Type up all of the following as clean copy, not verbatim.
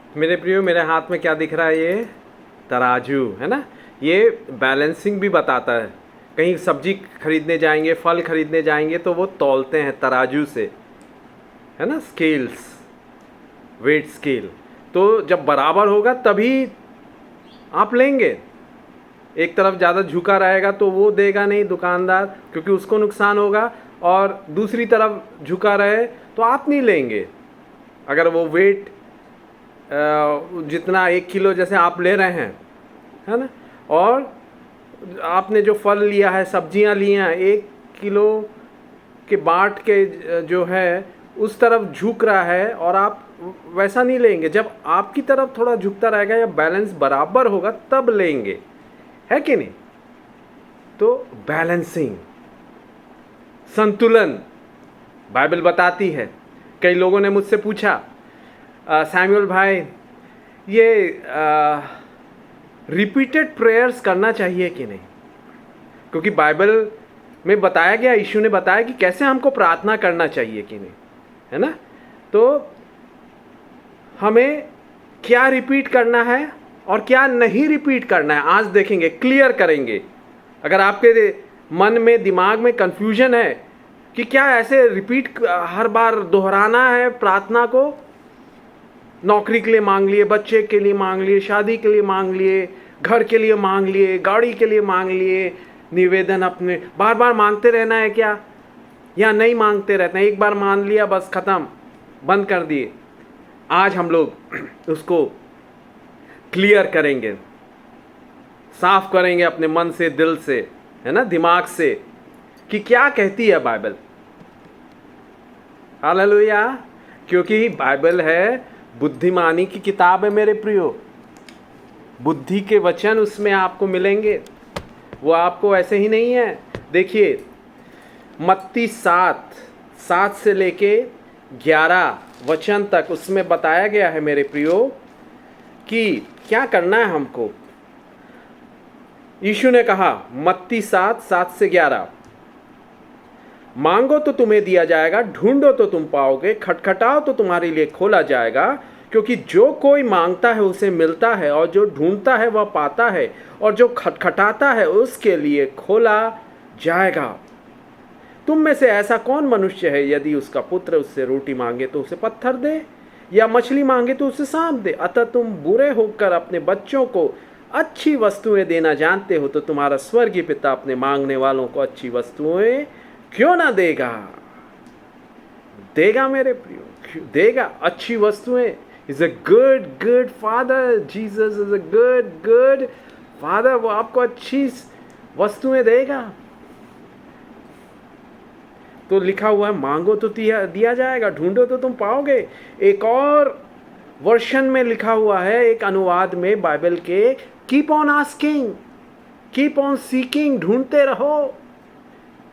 मेरे प्रियो, मेरे हाथ में क्या दिख रहा है? ये तराजू है ना। ये बैलेंसिंग भी बताता है। कहीं सब्जी खरीदने जाएंगे, फल खरीदने जाएंगे तो वो तौलते हैं तराजू से, है ना, स्केल्स, वेट स्केल। तो जब बराबर होगा तभी आप लेंगे। एक तरफ ज़्यादा झुका रहेगा तो वो देगा नहीं दुकानदार, क्योंकि उसको नुकसान होगा। और दूसरी तरफ झुका रहे तो आप नहीं लेंगे। अगर वो वेट जितना 1 किलो जैसे आप ले रहे हैं, है ना, और आपने जो फल लिया है, सब्जियां ली हैं, 1 किलो के बाट के जो है उस तरफ झुक रहा है, और आप वैसा नहीं लेंगे। जब आपकी तरफ थोड़ा झुकता रहेगा या बैलेंस बराबर होगा तब लेंगे, है कि नहीं? तो बैलेंसिंग, संतुलन बाइबल बताती है। कई लोगों ने मुझसे पूछा, सैमुअल भाई, ये रिपीटेड प्रेयर्स करना चाहिए कि नहीं? क्योंकि बाइबल में बताया गया, यीशु ने बताया कि कैसे हमको प्रार्थना करना चाहिए कि नहीं, है ना। तो हमें क्या रिपीट करना है और क्या नहीं रिपीट करना है, आज देखेंगे, क्लियर करेंगे। अगर आपके मन में, दिमाग में कंफ्यूजन है कि क्या ऐसे रिपीट हर बार दोहराना है प्रार्थना को, नौकरी के लिए मांग लिए, बच्चे के लिए मांग लिए, शादी के लिए मांग लिए, घर के लिए मांग लिए, गाड़ी के लिए मांग लिए, निवेदन अपने बार बार मांगते रहना है क्या, या नहीं मांगते रहते हैं? एक बार मान लिया बस खत्म, बंद कर दिए। आज हम लोग उसको क्लियर करेंगे, साफ करेंगे अपने मन से, दिल से, है ना, दिमाग से, कि क्या कहती है बाइबल। हालेलुया। क्योंकि बाइबल है बुद्धिमानी की किताब है मेरे प्रियो। बुद्धि के वचन उसमें आपको मिलेंगे, वो आपको ऐसे ही नहीं है। देखिए, मत्ती 7 से लेके 11 वचन तक उसमें बताया गया है मेरे प्रियो कि क्या करना है हमको। यीशु ने कहा, मत्ती 7 से 11, मांगो तो तुम्हें दिया जाएगा, ढूंढो तो तुम पाओगे, खटखटाओ तो तुम्हारे लिए खोला जाएगा। क्योंकि जो कोई मांगता है उसे मिलता है, और जो ढूंढता है वह पाता है, और जो खटखटाता है उसके लिए खोला जाएगा। तुम में से ऐसा कौन मनुष्य है, यदि उसका पुत्र उससे रोटी मांगे तो उसे पत्थर दे, या मछली मांगे तो उसे सांप दे? अतः तुम बुरे होकर अपने बच्चों को अच्छी वस्तुएं देना जानते हो, तो तुम्हारा स्वर्गीय पिता अपने मांगने वालों को अच्छी वस्तुएं क्यों ना देगा? देगा मेरे प्रियो, देगा अच्छी वस्तुएं। Is a good good father, Jesus is a good good father. वो आपको अच्छी वस्तुएं देगा। तो लिखा हुआ है, मांगो तो दिया जाएगा, ढूंढो तो तुम पाओगे। एक और वर्षन में लिखा हुआ है, एक अनुवाद में बाइबल के, keep on asking, keep on seeking, ढूंढते रहो,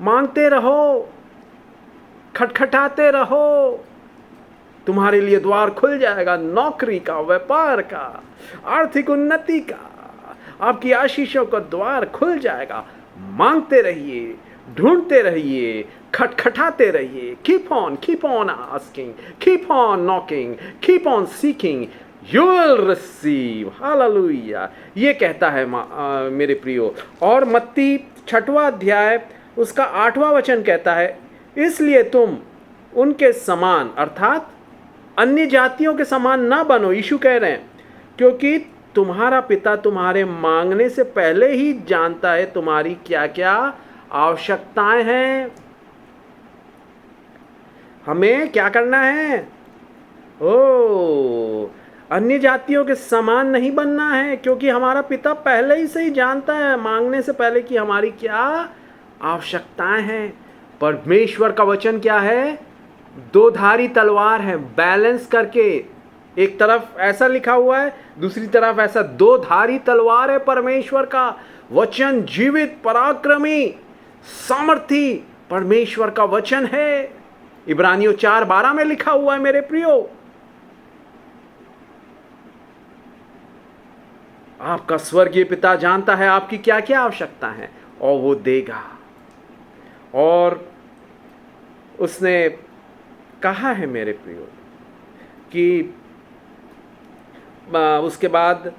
मांगते रहो, खटखटाते रहो, तुम्हारे लिए द्वार खुल जाएगा, नौकरी का, व्यापार का, आर्थिक उन्नति का, आपकी आशीषों का द्वार खुल जाएगा। मांगते रहिए, ढूंढते रहिए, खटखटाते रहिए। Keep on asking, keep on knocking, keep on seeking, you will receive. Hallelujah. ये कहता है मेरे प्रियो। और मत्ती 6वां अध्याय उसका 8वां वचन कहता है, इसलिए तुम उनके समान, अर्थात अन्य जातियों के समान ना बनो, यीशु कह रहे हैं, क्योंकि तुम्हारा पिता तुम्हारे मांगने से पहले ही जानता है तुम्हारी क्या क्या आवश्यकताएं हैं। हमें क्या करना है? ओ, अन्य जातियों के समान नहीं बनना है, क्योंकि हमारा पिता पहले ही से ही जानता है, मांगने से पहले, कि हमारी क्या आवश्यकताएं हैं। परमेश्वर का वचन क्या है? दो धारी तलवार है, बैलेंस करके। एक तरफ ऐसा लिखा हुआ है, दूसरी तरफ ऐसा। दो धारी तलवार है परमेश्वर का वचन, जीवित, पराक्रमी, सामर्थी परमेश्वर का वचन है। इब्रानियों 4:12 में लिखा हुआ है मेरे प्रियो। आपका स्वर्गीय पिता जानता है आपकी क्या क्या आवश्यकता है, और वो देगा। और उसने कहा है मेरे प्रियो कि उसके बाद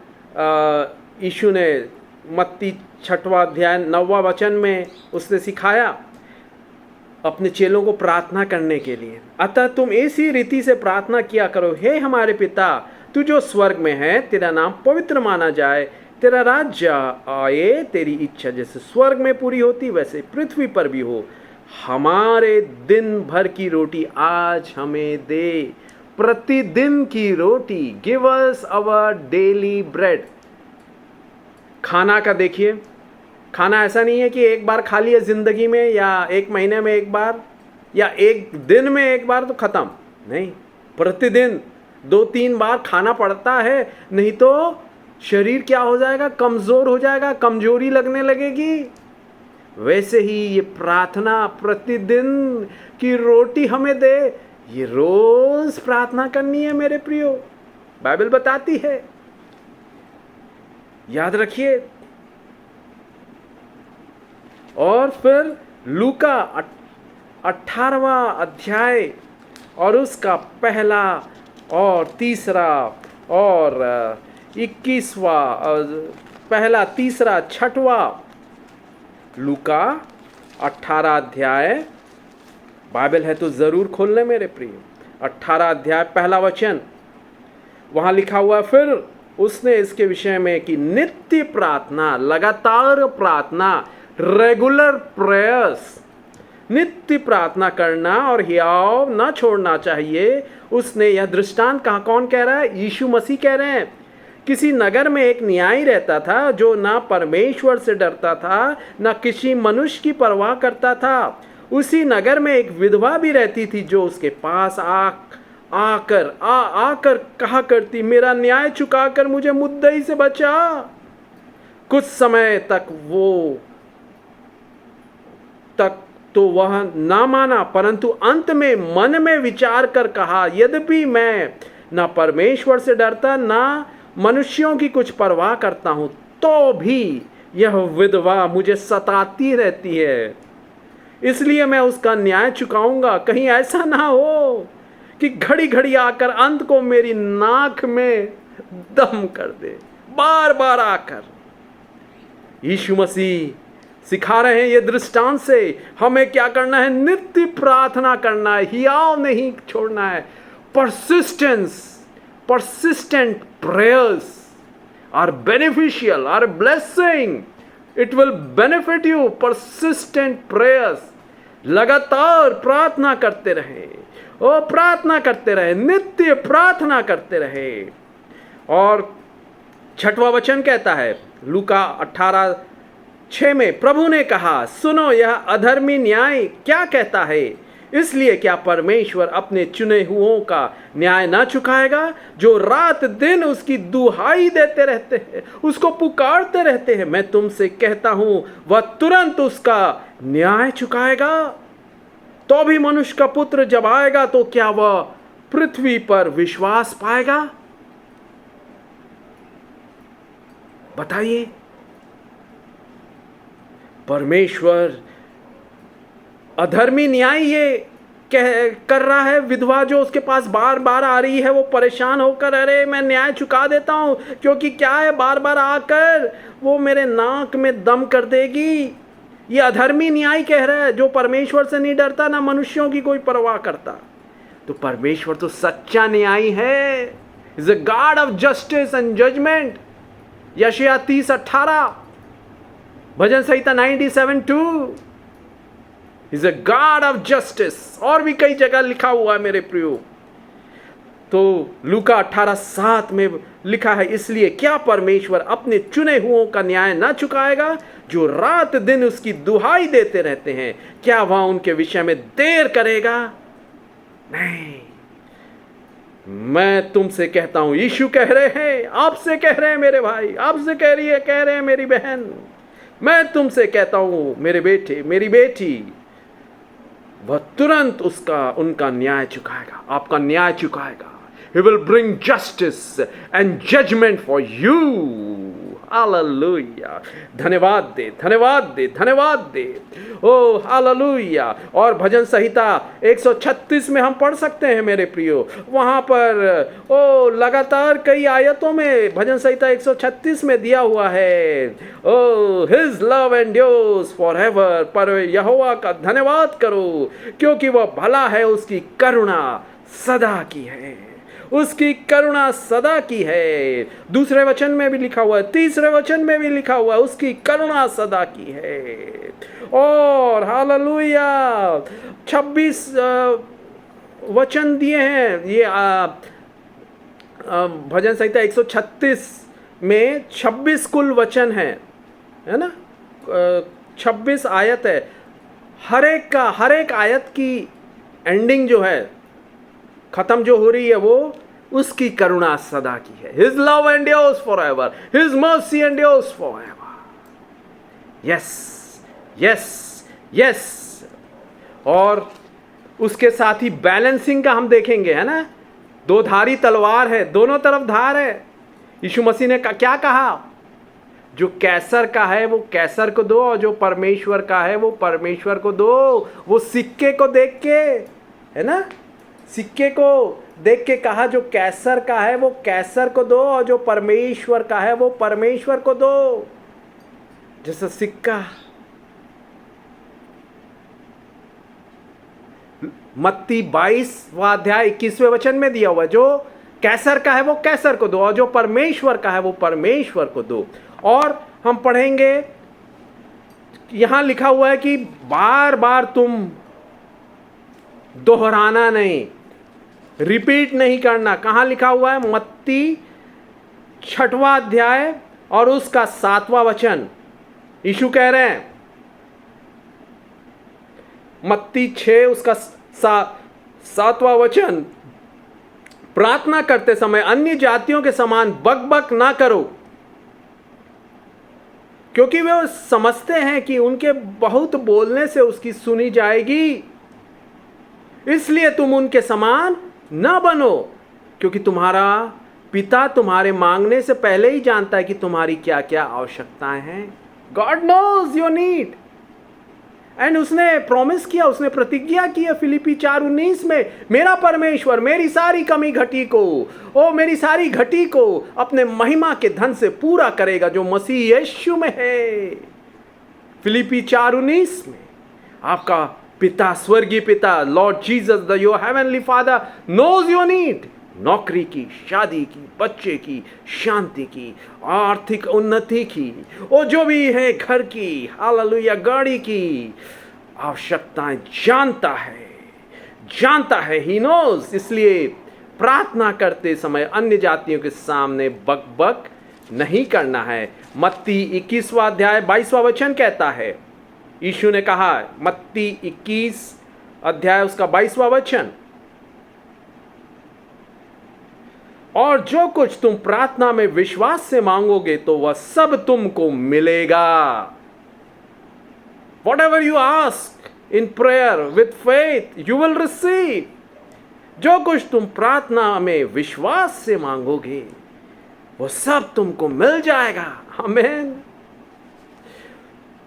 यीशु ने मत्ती 6वां अध्याय 9वां वचन में उसने सिखाया अपने चेलों को प्रार्थना करने के लिए। अतः तुम ऐसी रीति से प्रार्थना किया करो, हे हमारे पिता तू जो स्वर्ग में है, तेरा नाम पवित्र माना जाए, तेरा राज्य आए, तेरी इच्छा जैसे स्वर्ग में पूरी होती वैसे पृथ्वी पर भी हो। हमारे दिन भर की रोटी आज हमें दे, प्रतिदिन की रोटी, give us our daily bread. खाना का देखिए, खाना ऐसा नहीं है कि एक बार खा लिया जिंदगी में, या एक महीने में एक बार, या एक दिन में एक बार तो खत्म नहीं, प्रतिदिन 2-3 बार खाना पड़ता है, नहीं तो शरीर क्या हो जाएगा, कमजोर हो जाएगा, कमजोरी लगने लगेगी। वैसे ही ये प्रार्थना, प्रतिदिन की रोटी हमें दे, ये रोज प्रार्थना करनी है मेरे प्रियो, बाइबल बताती है, याद रखिए। और फिर लूका 18वां अध्याय और उसका पहला और तीसरा और 21वां, पहला, तीसरा, 6वां, लूका 18 अध्याय, बाइबल है तो जरूर खोल ले मेरे प्रिय। 18 अध्याय पहला वचन, वहां लिखा हुआ, फिर उसने इसके विषय में कि नित्य प्रार्थना, लगातार प्रार्थना, रेगुलर प्रेयर्स, नित्य प्रार्थना करना और हियाव ना छोड़ना चाहिए। उसने यह दृष्टांत कहा, कौन कह रहा है? यीशु मसीह कह रहे हैं। किसी नगर में एक न्यायी रहता था जो ना परमेश्वर से डरता था ना किसी मनुष्य की परवाह करता था। उसी नगर में एक विधवा भी रहती थी जो उसके पास आकर कहा करती, मेरा न्याय चुकाकर मुझे मुद्दई से बचा। कुछ समय तक तो वह ना माना, परंतु अंत में मन में विचार कर कहा, यद्यपि मैं ना परमेश्वर से डरता ना मनुष्यों की कुछ परवाह करता हूं, तो भी यह विधवा मुझे सताती रहती है, इसलिए मैं उसका न्याय चुकाऊंगा। कहीं ऐसा ना हो कि घड़ी घड़ी आकर अंत को मेरी नाक में दम कर दे, बार बार आकर। यीशु मसीह सिखा रहे हैं ये दृष्टांत से हमें क्या करना है, नित्य प्रार्थना करना है, हियाव नहीं छोड़ना है। persistent prayers are beneficial, are a blessing. It will benefit you. persistent prayers, लगातार प्रार्थना करते रहे और प्रार्थना करते रहे, नित्य प्रार्थना करते रहे। और 6वां वचन कहता है लूका 18:6 में, प्रभु ने कहा, सुनो यह अधर्मी न्याय क्या कहता है, इसलिए क्या परमेश्वर अपने चुने हुओं का न्याय ना चुकाएगा जो रात दिन उसकी दुहाई देते रहते हैं, उसको पुकारते रहते हैं। मैं तुमसे कहता हूं वह तुरंत उसका न्याय चुकाएगा। तो भी मनुष्य का पुत्र जब आएगा तो क्या वह पृथ्वी पर विश्वास पाएगा? बताइए। परमेश्वर अधर्मी न्याय ये कर रहा है। विधवा जो उसके पास बार बार आ रही है, वो परेशान होकर, अरे मैं न्याय चुका देता हूं, क्योंकि क्या है, बार बार आकर वो मेरे नाक में दम कर देगी। ये अधर्मी न्याय कह रहा है, जो परमेश्वर से नहीं डरता ना मनुष्यों की कोई परवाह करता। तो परमेश्वर तो सच्चा न्यायी है, is a God of justice and judgement. यशायाह 30:18, भजन संहिता 97:2, is a God of justice. और भी कई जगह लिखा हुआ है मेरे प्रियो। तो लूका 18:7 में लिखा है, इसलिए क्या परमेश्वर अपने चुने हुओं का न्याय ना चुकाएगा जो रात दिन उसकी दुहाई देते रहते हैं? क्या वह उनके विषय में देर करेगा? नहीं। मैं तुमसे कहता हूं, यीशु कह रहे हैं, आपसे कह रहे हैं मेरे भाई, आपसे कह रहे हैं मेरी बहन, मैं तुमसे कहता हूं मेरे बेटे, मेरी बेटी, वह तुरंत उनका न्याय चुकाएगा, आपका न्याय चुकाएगा। He will bring justice and judgment for you. Hallelujah. धन्यवाद दे, धन्यवाद दे, धन्यवाद दे। ओ हालेलुया। और भजन संहिता 136 में हम पढ़ सकते हैं मेरे प्रियो, वहाँ पर ओ लगातार कई आयतों में भजन संहिता 136 में दिया हुआ है, ओ हिज लव एंड्योर्स फॉरएवर। पर यहोवा का धन्यवाद करो क्योंकि वह भला है, उसकी करुणा सदा की है, उसकी करुणा सदा की है। दूसरे वचन में भी लिखा हुआ है, तीसरे वचन में भी लिखा हुआ है, उसकी करुणा सदा की है। और हालेलुया 26 वचन दिए हैं। ये भजन संहिता 136 में 26 कुल वचन है ना, 26 आयत है। हर एक आयत की एंडिंग जो है, खत्म जो हो रही है, वो उसकी करुणा सदा की है। His love endures forever, His mercy endures forever. Yes, yes, yes. और उसके साथ ही बैलेंसिंग का हम देखेंगे, है ना। दो धारी तलवार है, दोनों तरफ धार है। यीशु मसीह ने क्या कहा? जो कैसर का है वो कैसर को दो, और जो परमेश्वर का है वो परमेश्वर को दो। वो सिक्के को देख के, है ना, सिक्के को देख के कहा, जो कैसर का है वो कैसर को दो, और जो परमेश्वर का है वो परमेश्वर को दो। जैसे सिक्का मत्ती 22वां अध्याय 21वें वचन में दिया हुआ, जो कैसर का है वो कैसर को दो, और जो परमेश्वर का है वो परमेश्वर को दो। और हम पढ़ेंगे, यहां लिखा हुआ है कि बार बार तुम दोहराना नहीं, रिपीट नहीं करना। कहां लिखा हुआ है? मत्ती 6वां अध्याय और उसका 7वां वचन। यीशु कह रहे हैं, मत्ती 6 उसका 7वां वचन, प्रार्थना करते समय अन्य जातियों के समान बकबक ना करो, क्योंकि वे समझते हैं कि उनके बहुत बोलने से उसकी सुनी जाएगी। इसलिए तुम उनके समान ना बनो, क्योंकि तुम्हारा पिता तुम्हारे मांगने से पहले ही जानता है कि तुम्हारी क्या क्या आवश्यकताएं हैं। God knows your need. And उसने प्रॉमिस किया, उसने प्रतिज्ञा की है फिलिपी 4:19 में, मेरा परमेश्वर मेरी सारी कमी घटी को, मेरी सारी घटी को अपने महिमा के धन से पूरा करेगा जो मसीह यीशु में है। फिलिपी 4:19 में आपका पिता, स्वर्गीय पिता, Lord Jesus the your heavenly father knows your need. नौकरी की, शादी की, बच्चे की, शांति की, आर्थिक उन्नति की, और जो भी है घर की, हालेलुया, गाड़ी की आवश्यकताएं जानता है, ही नोज। इसलिए प्रार्थना करते समय अन्य जातियों के सामने बकबक नहीं करना है। मत्ती 21वां अध्याय 22वां वचन कहता है, यीशु ने कहा, मत्ती 21 अध्याय उसका 22वां वचन, और जो कुछ तुम प्रार्थना में विश्वास से मांगोगे तो वह सब तुमको मिलेगा। Whatever you ask in prayer with faith, you will receive. जो कुछ तुम प्रार्थना में विश्वास से मांगोगे वो सब तुमको मिल जाएगा। आमीन।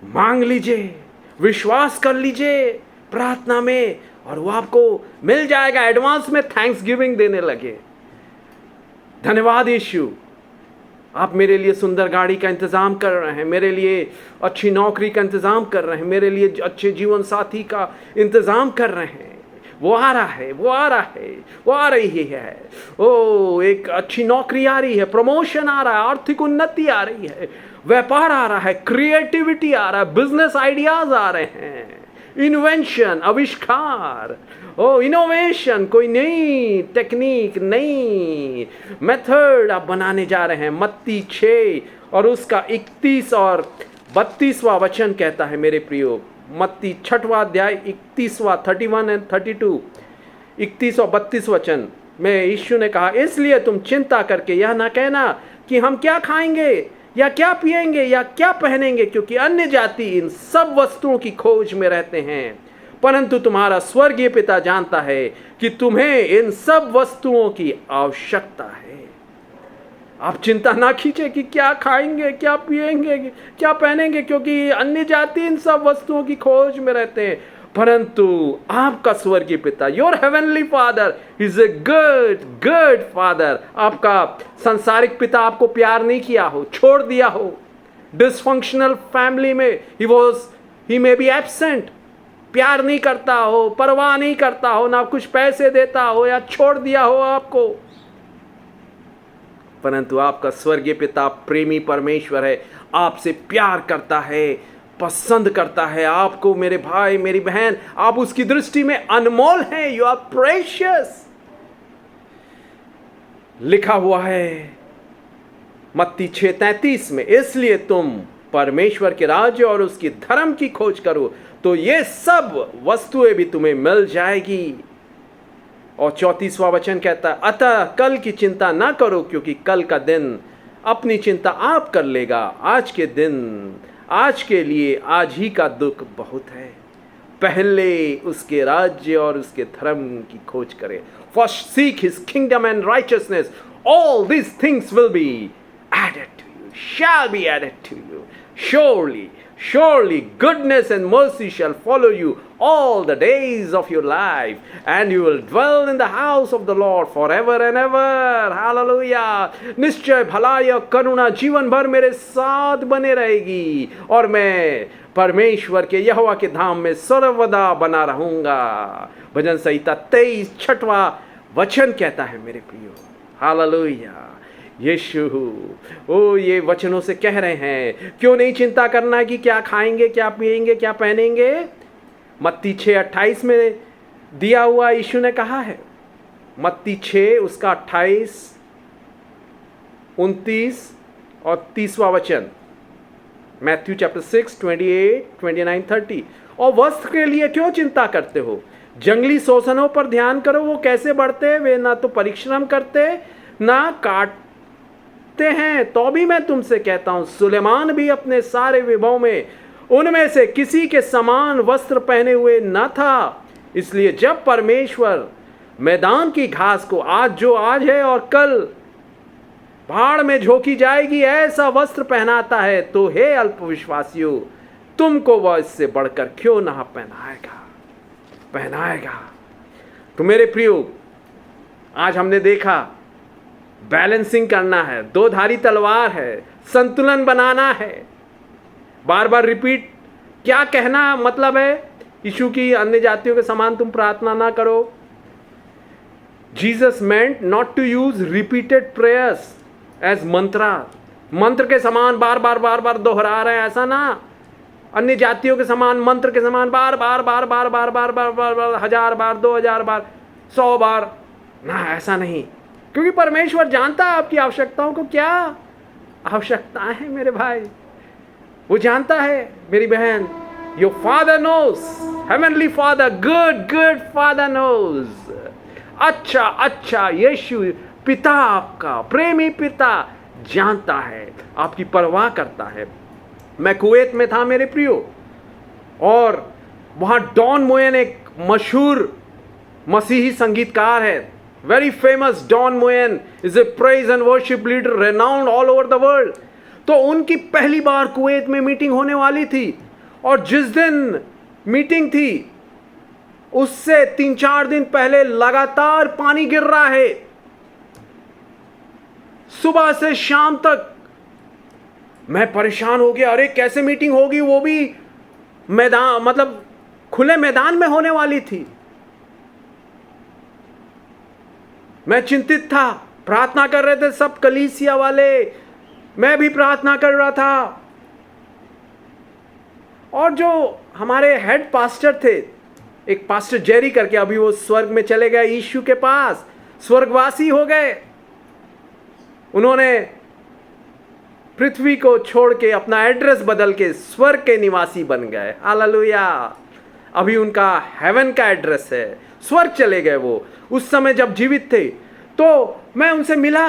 मांग लीजिए, विश्वास कर लीजिए प्रार्थना में, और वो आपको मिल जाएगा। एडवांस में थैंक्स गिविंग देने लगे। धन्यवाद यीशु, आप मेरे लिए सुंदर गाड़ी का इंतज़ाम कर रहे हैं, मेरे लिए अच्छी नौकरी का इंतज़ाम कर रहे हैं, मेरे लिए अच्छे जीवन साथी का इंतज़ाम कर रहे हैं। वो आ रहा है, वो आ रहा है, वो आ रही है। एक अच्छी नौकरी आ रही है, प्रमोशन आ रहा है, आर्थिक उन्नति आ रही है, व्यापार आ रहा है, क्रिएटिविटी आ रहा है, बिजनेस आइडियाज आ रहे हैं, इन्वेंशन, आविष्कार, इनोवेशन, कोई नई टेक्निक, नई मेथड आप बनाने जा रहे हैं। मत्ती 6 और उसका 31 और 32वां वचन कहता है मेरे प्रियो, मत्ती 6वां अध्याय 31वां 31 एंड 32, 31 और 32 वचन में यीशु ने कहा, इसलिए तुम चिंता करके यह ना कहना कि हम क्या खाएंगे या क्या पिएंगे या क्या पहनेंगे, क्योंकि अन्य जाति इन सब वस्तुओं की खोज में रहते हैं, परंतु तुम्हारा स्वर्गीय पिता जानता है कि तुम्हें इन सब वस्तुओं की आवश्यकता है। आप चिंता ना कीजिए कि क्या खाएंगे, क्या पिएंगे, क्या पहनेंगे, क्योंकि अन्य जाति इन सब वस्तुओं की खोज में रहते हैं। परंतु आपका स्वर्गीय पिता, your heavenly father is a good good father. आपका सांसारिक पिता आपको प्यार नहीं किया हो, छोड़ दिया हो, डिसफंक्शनल फैमिली में ही मे बी एब्सेंट, प्यार नहीं करता हो, परवाह नहीं करता हो, ना कुछ पैसे देता हो या छोड़ दिया हो आपको। परंतु आपका स्वर्गीय पिता प्रेमी परमेश्वर है, आपसे प्यार करता है, पसंद करता है आपको। मेरे भाई, मेरी बहन, आप उसकी दृष्टि में अनमोल हैं। You are precious. लिखा हुआ है मत्ती 6:33 में, इसलिए तुम परमेश्वर के राज्य और उसकी धर्म की खोज करो तो ये सब वस्तुएं भी तुम्हें मिल जाएगी। और 34वां वचन कहता है, अतः कल की चिंता ना करो, क्योंकि कल का दिन अपनी चिंता आप कर लेगा। आज के दिन, आज के लिए आज ही का दुख बहुत है। पहले उसके राज्य और उसके धर्म की खोज करें। First seek his kingdom and righteousness, all these things will be added to you, shall be added to you. Surely goodness and mercy shall follow you all the days of your life, and you will dwell in the house of the Lord forever and ever. Hallelujah. निश्चय भलाई और करुणा जीवन भर मेरे साथ बने रहेगी, और मैं परमेश्वर के यहोवा के धाम में सर्वदा बना रहूंगा। भजन संहिता 23 6वां वचन कहता है मेरे प्रियो। हालेलुया। यीशु ये वचनों से कह रहे हैं, क्यों नहीं चिंता करना कि क्या खाएंगे, क्या पिएंगे, क्या पहनेंगे। मत्ती 6:28 में दिया हुआ यीशु ने कहा है। मत्ती 6 उसका 28, 29 और 30वां वचन। Matthew chapter 6 28 29 30। और वस्त्र के लिए क्यों चिंता करते हो, जंगली शोषणों पर ध्यान करो, वो कैसे बढ़ते, वे ना तो परिश्रम करते ना काटते हैं। तो भी मैं तुमसे कहता हूं, सुलेमान भी अपने सारे विभव में उनमें से किसी के समान वस्त्र पहने हुए न था। इसलिए जब परमेश्वर मैदान की घास को आज है और कल भाड़ में झोंकी जाएगी ऐसा वस्त्र पहनाता है, तो हे अल्पविश्वासियों, तुमको वह इससे बढ़कर क्यों ना पहनाएगा। तो मेरे प्रियो, आज हमने देखा बैलेंसिंग करना है, दो धारी तलवार है, संतुलन बनाना है। बार बार रिपीट क्या कहना मतलब है, यीशु की अन्य जातियों के समान तुम प्रार्थना ना करो। Jesus meant not to use repeated prayers as मंत्र के समान बार बार दोहरा रहे हैं, ऐसा ना। अन्य जातियों के समान, मंत्र के समान बार बार 1000 बार, 2000 बार, 100 बार ना, ऐसा नहीं। क्योंकि परमेश्वर जानता है आपकी आवश्यकताओं को, क्या आवश्यकताएं हैं मेरे भाई, वो जानता है मेरी बहन। Your father knows, heavenly father, good father knows. अच्छा यीशु पिता, आपका प्रेमी पिता जानता है, आपकी परवाह करता है। मैं कुवैत में था मेरे प्रियो, और वहां डॉन मोयन एक मशहूर मसीही संगीतकार है। Very famous Don Moen is a praise and worship leader renowned all over the world. तो उनकी पहली बार कुवैत में मीटिंग होने वाली थी, और जिस दिन मीटिंग थी उससे 3-4 दिन पहले लगातार पानी गिर रहा है, सुबह से शाम तक। मैं परेशान हो गया, अरे कैसे मीटिंग होगी, वो भी मैदान, मतलब खुले मैदान में होने वाली थी। मैं चिंतित था, प्रार्थना कर रहे थे सब कलीसिया वाले, मैं भी प्रार्थना कर रहा था। और जो हमारे हेड पास्टर थे, एक पास्टर जेरी करके, अभी वो स्वर्ग में चले गए, यीशु के पास स्वर्गवासी हो गए। उन्होंने पृथ्वी को छोड़ के अपना एड्रेस बदल के स्वर्ग के निवासी बन गए। हालेलुया। अभी उनका हेवन का एड्रेस है, स्वर्ग चले गए वो। उस समय जब जीवित थे तो मैं उनसे मिला,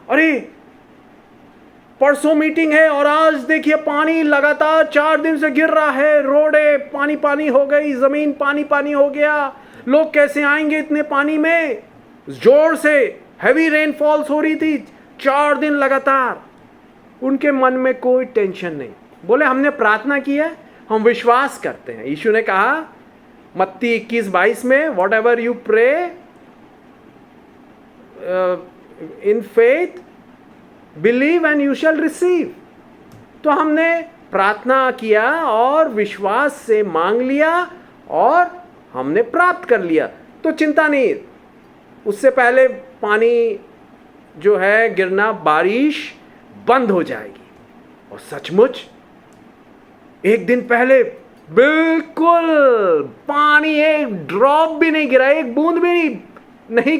अरे परसों मीटिंग है और आज देखिए पानी लगातार 4 दिन से गिर रहा है, रोडें पानी हो गई, जमीन पानी हो गया, लोग कैसे आएंगे इतने पानी में। जोर से हैवी रेनफॉल्स हो रही थी, 4 दिन लगातार उनके मन में कोई टेंशन नहीं। बोले हमने प्रार्थना की है, हम विश्वास करते हैं। यीशु ने कहा मत्ती 21:22 में, whatever you pray in faith believe and you shall receive. तो हमने प्रार्थना किया और विश्वास से मांग लिया और हमने प्राप्त कर लिया। तो चिंता नहीं, उससे पहले पानी जो है गिरना, बारिश बंद हो जाएगी। और सचमुच एक दिन पहले बिल्कुल पानी एक ड्रॉप भी नहीं गिरा, एक बूंद भी नहीं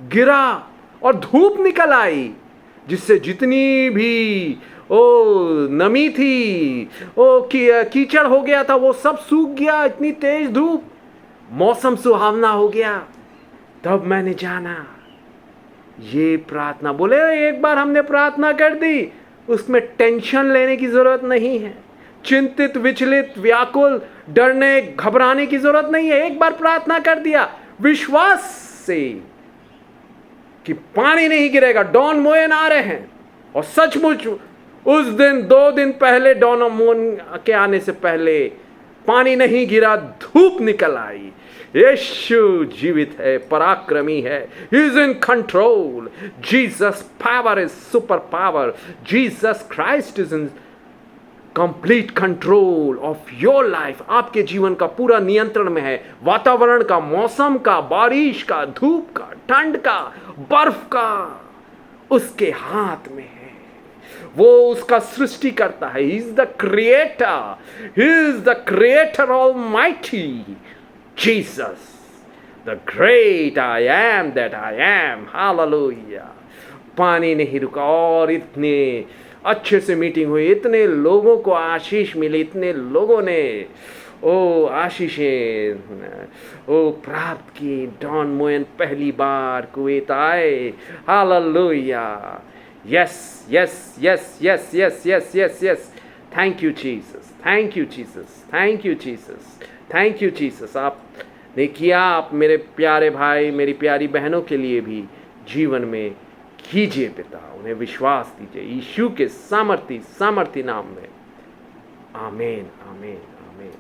गिरा और धूप निकल आई, जिससे जितनी भी नमी थी, कीचड़ हो गया था, वो सब सूख गया। इतनी तेज धूप, मौसम सुहावना हो गया। तब मैंने जाना ये प्रार्थना, बोले एक बार हमने प्रार्थना कर दी, उसमें टेंशन लेने की जरूरत नहीं है, चिंतित, विचलित, व्याकुल, डरने, घबराने की जरूरत नहीं है। एक बार प्रार्थना कर दिया विश्वास से कि पानी नहीं गिरेगा, डॉन मोएन आ रहे हैं। और सचमुच उस दिन 2 दिन पहले डॉन मोएन के आने से पहले पानी नहीं गिरा, धूप निकल आई। यीशु जीवित है, पराक्रमी है, he is in control. Jesus power is super power. Jesus Christ is in complete control of your life. आपके जीवन का पूरा नियंत्रण में है। वातावरण का, मौसम का, बारिश का, धूप का, ठंड का, बर्फ का, उसके हाथ में है। वो उसका सृष्टि करता है। He is the creator, he is the creator almighty. Jesus the great I am that I am. Hallelujah. पानी नहीं रुका और इतने अच्छे से मीटिंग हुई, इतने लोगों को आशीष मिली, इतने लोगों ने आशीषें प्राप्त की। डॉन मोएन पहली बार कुवैत आए। Hallelujah. Yes yes yes yes yes yes yes yes. Thank you Jesus, thank you Jesus, thank you Jesus, thank you Jesus. आपने किया, आप मेरे प्यारे भाई, मेरी प्यारी बहनों के लिए भी जीवन में कीजिए पिता, उन्हें विश्वास दीजिए यीशु के सामर्थी नाम में। आमीन, आमीन, आमीन।